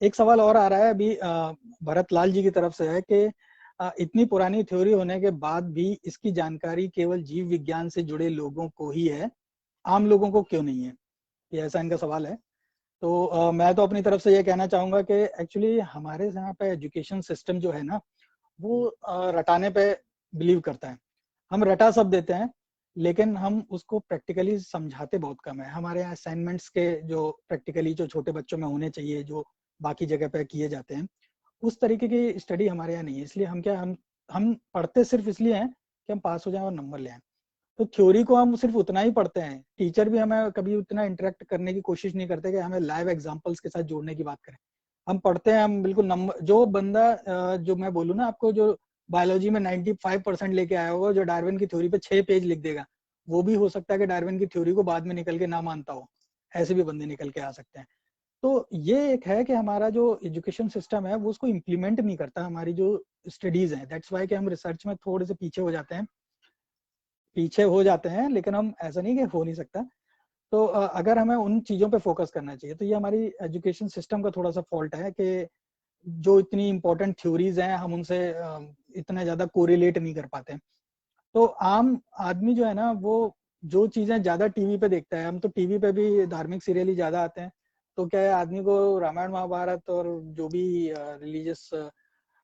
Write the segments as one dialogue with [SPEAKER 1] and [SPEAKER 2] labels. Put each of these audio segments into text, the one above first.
[SPEAKER 1] एक सवाल और आ रहा है अभी भरत लाल जी की तरफ से है कि इतनी पुरानी थ्योरी होने के बाद भी इसकी जानकारी केवल जीव विज्ञान से जुड़े लोगों को ही है, आम लोगों को क्यों नहीं है? ये ऐसा इनका सवाल है। तो मैं तो अपनी तरफ से ये कहना चाहूंगा कि एक्चुअली हमारे यहाँ पे एजुकेशन सिस्टम जो है ना, वो रटाने पे बिलीव करता है। हम रटा सब देते हैं, लेकिन हम उसको प्रैक्टिकली समझाते बहुत कम है। हमारे यहाँ असाइनमेंट्स के जो प्रैक्टिकली जो छोटे बच्चों में होने चाहिए, जो बाकी जगह पे किए जाते हैं, उस तरीके की स्टडी हमारे यहाँ नहीं है। इसलिए हम पढ़ते सिर्फ इसलिए हैं कि हम पास हो जाएं और नंबर ले आए। तो थ्योरी को हम सिर्फ उतना ही पढ़ते हैं। टीचर भी हमें कभी उतना इंटरेक्ट करने की कोशिश नहीं करते कि हमें लाइव एग्जांपल्स के साथ जोड़ने की बात करें। हम पढ़ते हैं, हम बिल्कुल नंबर, जो बंदा जो मैं बोलूँ ना आपको, जो बायोलॉजी में 95% लेके आया होगा, जो डार्विन की थ्योरी पे 6 पेज लिख देगा, वो भी हो सकता है कि डार्विन की थ्योरी को बाद में निकल के ना मानता हो। ऐसे भी बंदे निकल के आ सकते हैं। तो ये एक है कि हमारा जो एजुकेशन सिस्टम है वो उसको इम्प्लीमेंट नहीं करता। हमारी जो स्टडीज है, दैट्स वाई कि हम रिसर्च में थोड़े से पीछे हो जाते हैं, लेकिन हम ऐसा नहीं कि हो नहीं सकता। तो अगर हमें उन चीजों पे फोकस करना चाहिए, तो ये हमारी एजुकेशन सिस्टम का थोड़ा सा फॉल्ट है कि जो इतनी इंपॉर्टेंट थ्योरीज हैं हम उनसे इतना ज्यादा कोरिलेट नहीं कर पाते। तो आम आदमी जो है ना, वो जो चीजें ज्यादा टीवी पे देखता है, हम तो टीवी पे भी धार्मिक सीरियल ही ज्यादा आते हैं, तो क्या है, आदमी को रामायण महाभारत और जो भी रिलीजियस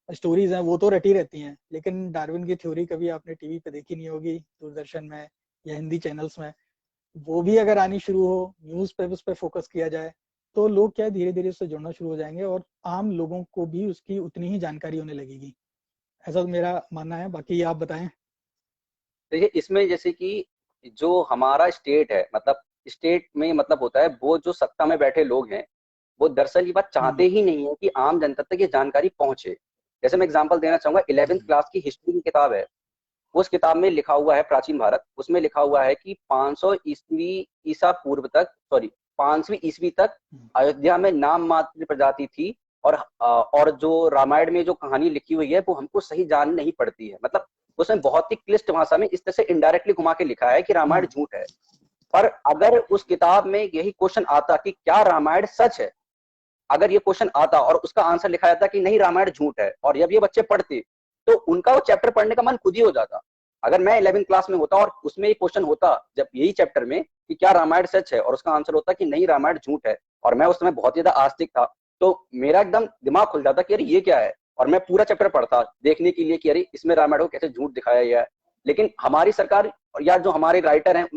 [SPEAKER 1] स्टोरीज हैं वो तो रटी रहती हैं, लेकिन डार्विन की थ्योरी कभी आपने टीवी पे देखी नहीं होगी, दूरदर्शन में या हिंदी चैनल्स में। वो भी अगर आनी शुरू हो, न्यूज पे उस पर फोकस किया जाए, तो लोग क्या धीरे धीरे उससे जुड़ना शुरू हो जाएंगे और आम लोगों को भी उसकी उतनी ही जानकारी होने लगेगी। ऐसा तो मेरा मानना है, बाकी आप बताएं।
[SPEAKER 2] देखिए इसमें जैसे कि जो हमारा स्टेट है, मतलब स्टेट में मतलब होता है वो जो सत्ता में बैठे लोग हैं, वो दरअसल ये बात चाहते ही नहीं है कि आम जनता तक ये जानकारी पहुंचे। जैसे मैं एग्जांपल देना चाहूंगा, 11th क्लास की हिस्ट्री की किताब है, उस किताब में लिखा हुआ है प्राचीन भारत, उसमें लिखा हुआ है कि 500 ईस्वी ईसा पूर्व तक, सॉरी 5वीं ईस्वी तक अयोध्या में नाम मात्र प्रजाति थी। और जो रामायण में जो कहानी लिखी हुई है वो हमको सही जान नहीं पड़ती है। मतलब उसमें बहुत ही क्लिष्ट भाषा में इस तरह से इनडायरेक्टली घुमा के लिखा है कि रामायण झूठ है। पर अगर उस किताब में यही क्वेश्चन आता कि क्या रामायण सच है, अगर ये क्वेश्चन आता और उसका आंसर लिखा जाता कि नहीं रामायण झूठ है, और जब ये बच्चे पढ़ते तो उनका वो चैप्टर पढ़ने का मन खुद ही हो जाता। अगर मैं 11th क्लास में होता और उसमें ये क्वेश्चन होता जब यही चैप्टर में कि क्या रामायण सच है, और उसका आंसर होता कि नहीं रामायण झूठ है, और मैं उस समय बहुत ज्यादा आस्तिक था, तो मेरा एकदम दिमाग खुल जाता कि अरे ये क्या है, और मैं पूरा चैप्टर पढ़ता देखने के लिए कि अरे इसमें रामायण को कैसे झूठ दिखाया गया है। लेकिन हमारी सरकार या जो हमारे राइटर हैं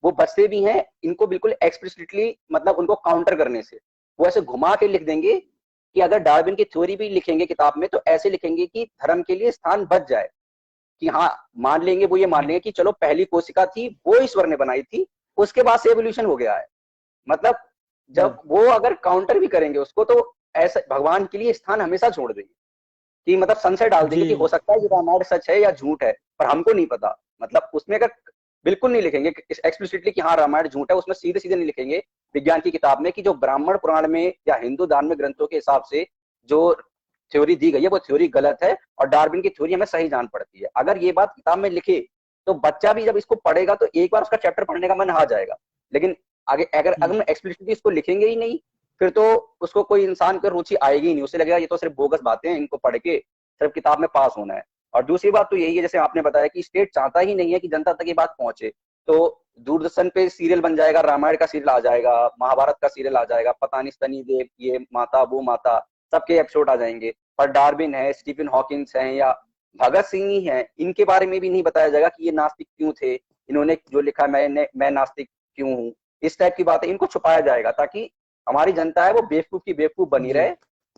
[SPEAKER 2] वो बचते भी हैं इनको बिल्कुल एक्सप्लिसिटली, मतलब उनको काउंटर करने से। वो ऐसे घुमा के लिख देंगे कि अगर डार्विन की थ्योरी भी लिखेंगे किताब में तो ऐसे लिखेंगे कि धर्म के लिए स्थान बच जाए, कि हाँ मान लेंगे, वो ये मान लेंगे कि चलो पहली कोशिका थी वो ईश्वर ने बनाई थी, उसके बाद से एवोल्यूशन हो गया है। मतलब जब वो अगर काउंटर भी करेंगे उसको, तो ऐसा भगवान के लिए स्थान हमेशा छोड़ देंगे, कि मतलब संशय डाल देंगे कि हो सकता है ये रामायण सच है या झूठ है, पर हमको नहीं पता। मतलब उसमें अगर बिल्कुल नहीं लिखेंगे एक्सप्लिसिटली कि हाँ रामायण झूठ है, उसमें सीधे सीधे नहीं लिखेंगे विज्ञान की किताब में कि जो ब्राह्मण पुराण में या हिंदू धार्मिक ग्रंथों के हिसाब से जो थ्योरी दी गई है वो थ्योरी गलत है और डार्विन की थ्योरी हमें सही जान पड़ती है। अगर ये बात किताब में लिखे तो बच्चा भी जब इसको पढ़ेगा तो एक बार उसका चैप्टर पढ़ने का मन आ जाएगा। लेकिन आगे अगर हम एक्सप्लिसिटली इसको लिखेंगे ही नहीं, फिर तो उसको कोई इंसान की रुचि आएगी ही नहीं, उसे लगेगा ये तो सिर्फ बोगस बातें हैं, इनको पढ़ के सिर्फ किताब में पास होना है। और दूसरी बात तो यही है, जैसे आपने बताया कि स्टेट चाहता ही नहीं है कि जनता तक ये बात पहुंचे, तो दूरदर्शन पे सीरियल बन जाएगा, रामायण का सीरियल आ जाएगा, महाभारत का सीरियल आ जाएगा, पता नहीं सनी देव ये माता वो माता सबके एपिसोड आ जाएंगे। पर डार्विन है, स्टीफन हॉकिंस है या भगत सिंह ही है, इनके बारे में भी नहीं बताया जाएगा कि ये नास्तिक क्यों थे, इन्होंने जो लिखा मैं नास्तिक क्यों हूँ, इस टाइप की बातें इनको छुपाया जाएगा ताकि हमारी जनता है वो बेवकूफ की बेवकूफ बनी रहे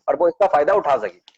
[SPEAKER 2] और वो इसका फायदा उठा सके।